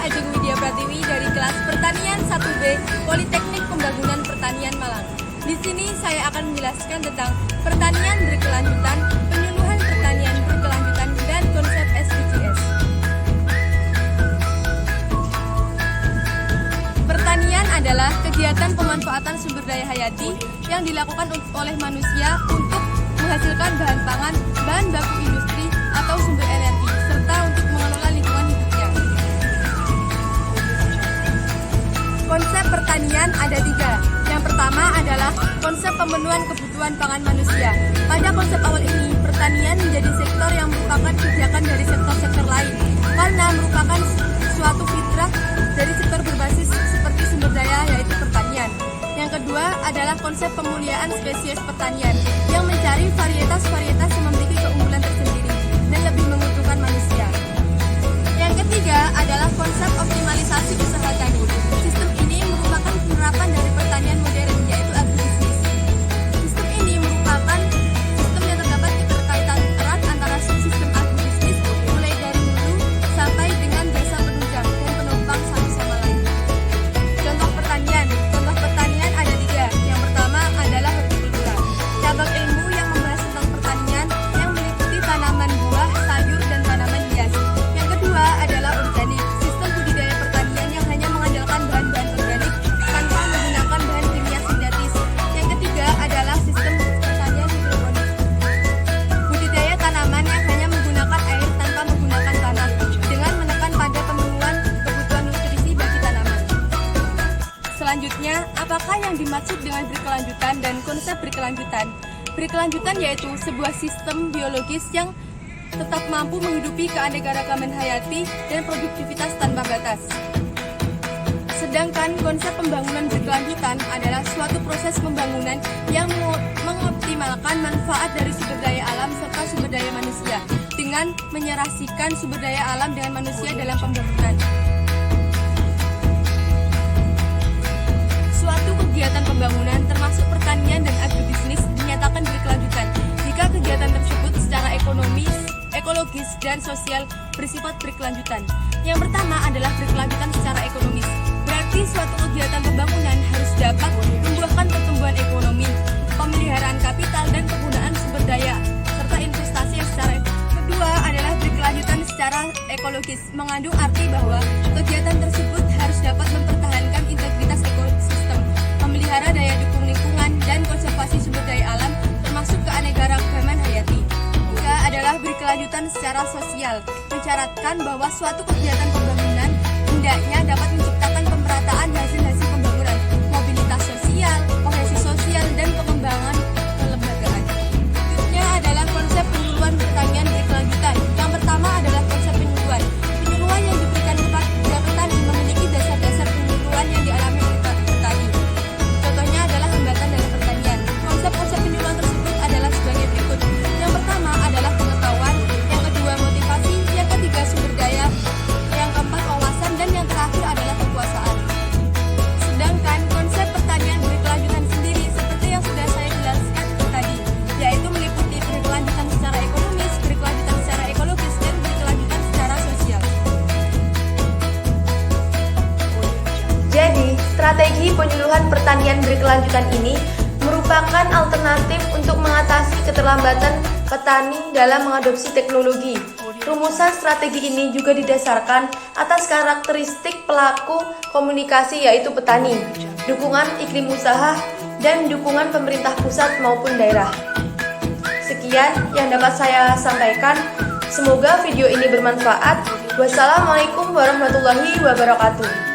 Ajeng Widya Pratiwi dari kelas Pertanian 1B Politeknik Pembangunan Pertanian Malang. Di sini saya akan menjelaskan tentang pertanian berkelanjutan, penyuluhan pertanian berkelanjutan, dan konsep SDGs. Pertanian adalah kegiatan pemanfaatan sumber daya hayati yang dilakukan oleh manusia untuk menghasilkan bahan pangan, bahan baku industri, atau sumber energi, serta untuk mengelola lingkungan hidupnya. Konsep pertanian ada 3. Yang pertama adalah konsep pemenuhan kebutuhan pangan manusia. Pada konsep awal ini, pertanian menjadi sektor yang merupakan pijakan dari sektor-sektor lain, karena merupakan suatu fitrah dari sektor berbasis seperti sumber daya, yaitu pertanian. Yang kedua adalah konsep pemuliaan spesies pertanian, yang mencari varietas-varietas yang memiliki keunggulan tersendiri dan lebih menguntungkan manusia. Yang ketiga adalah konsep optimalisasi usaha tani. Sistem ini merupakan penerapan dari pertanian modern, yaitu agribisnis. Sistem ini merupakan sistem yang terdapat keterkaitan erat antara subsistem agribisnis, mulai dari hulu sampai dengan jasa penunjang dan penumpang satu sama lain. Contoh pertanian ada 3. Yang pertama adalah hortikultura, cabang ilmu yang membahas tentang pertanian yang meliputi tanaman buah, sayur, dan tanaman hias. Yang kedua adalah organik, sistem budidaya pertanian yang hanya mengandalkan bahan-bahan organik tanpa menggunakan bahan kimia sintetis. Yang ketiga adalah sistem pertanian hidroponik, budidaya tanaman yang hanya menggunakan air tanpa menggunakan tanah, dengan menekan pada pemenuhan kebutuhan nutrisi bagi tanaman. Selanjutnya, apakah yang dimaksud dengan berkelanjutan dan konsep berkelanjutan? Berkelanjutan yaitu sebuah sistem biologis yang tetap mampu menghidupi keanekaragaman hayati dan produktivitas tanpa batas. Sedangkan konsep pembangunan berkelanjutan adalah suatu proses pembangunan yang mengoptimalkan manfaat dari sumber daya alam serta sumber daya manusia dengan menyerasikan sumber daya alam dengan manusia dalam pembangunan. Suatu kegiatan pembangunan termasuk pertanian dan agribisnis dinyatakan berkelanjutan jika kegiatan tersebut secara ekonomis, ekologis, dan sosial bersifat berkelanjutan. Yang pertama adalah berkelanjutan secara ekonomis. Berarti suatu kegiatan pembangunan harus dapat membuahkan pertumbuhan ekonomi, pemeliharaan kapital, dan penggunaan sumber daya, serta investasi yang secara kedua adalah berkelanjutan secara ekologis, mengandung arti bahwa kegiatan tersebut harus dapat mempertahankan integritas ekosistem, memelihara daya dukung lingkungan, dan konservasi sumber daya alam, termasuk keanekaragaman hayati. Ketiga adalah berkelanjutan secara sosial, mensyaratkan bahwa suatu kegiatan pembangunan hendaknya dapat menciptakan pemerataan hasil-hasil pembangunan, mobilitas sosial, kohesi sosial, dan pengembangan kelembagaan. Berikutnya adalah konsep penyuluhan pertanian berkelanjutan. Yang pertama adalah konsep penyuluhan. Penyuluhan yang diberikan kepada petani memiliki dasar-dasar penyuluhan yang dialami oleh petani. Contohnya adalah hambatan dalam pertanian. Konsep-konsep penyuluhan tersebut adalah sebagai berikut. Yang pertama adalah pengetahuan, yang kedua motivasi, yang ketiga sumber daya, yang keempat wawasan, dan yang terakhir adalah kekuasaan. Sedangkan konsep pertanian berkelanjutan sendiri seperti yang sudah saya jelaskan tadi, yaitu meliputi berkelanjutan secara ekonomis, berkelanjutan secara ekologis, dan berkelanjutan secara sosial. Jadi, strategi penyuluhan pertanian berkelanjutan ini merupakan alternatif untuk mengatasi keterlambatan petani dalam mengadopsi teknologi. Rumusan strategi ini juga didasarkan atas karakteristik pelaku komunikasi, yaitu petani, dukungan iklim usaha, dan dukungan pemerintah pusat maupun daerah. Sekian yang dapat saya sampaikan. Semoga video ini bermanfaat. Wassalamualaikum warahmatullahi wabarakatuh.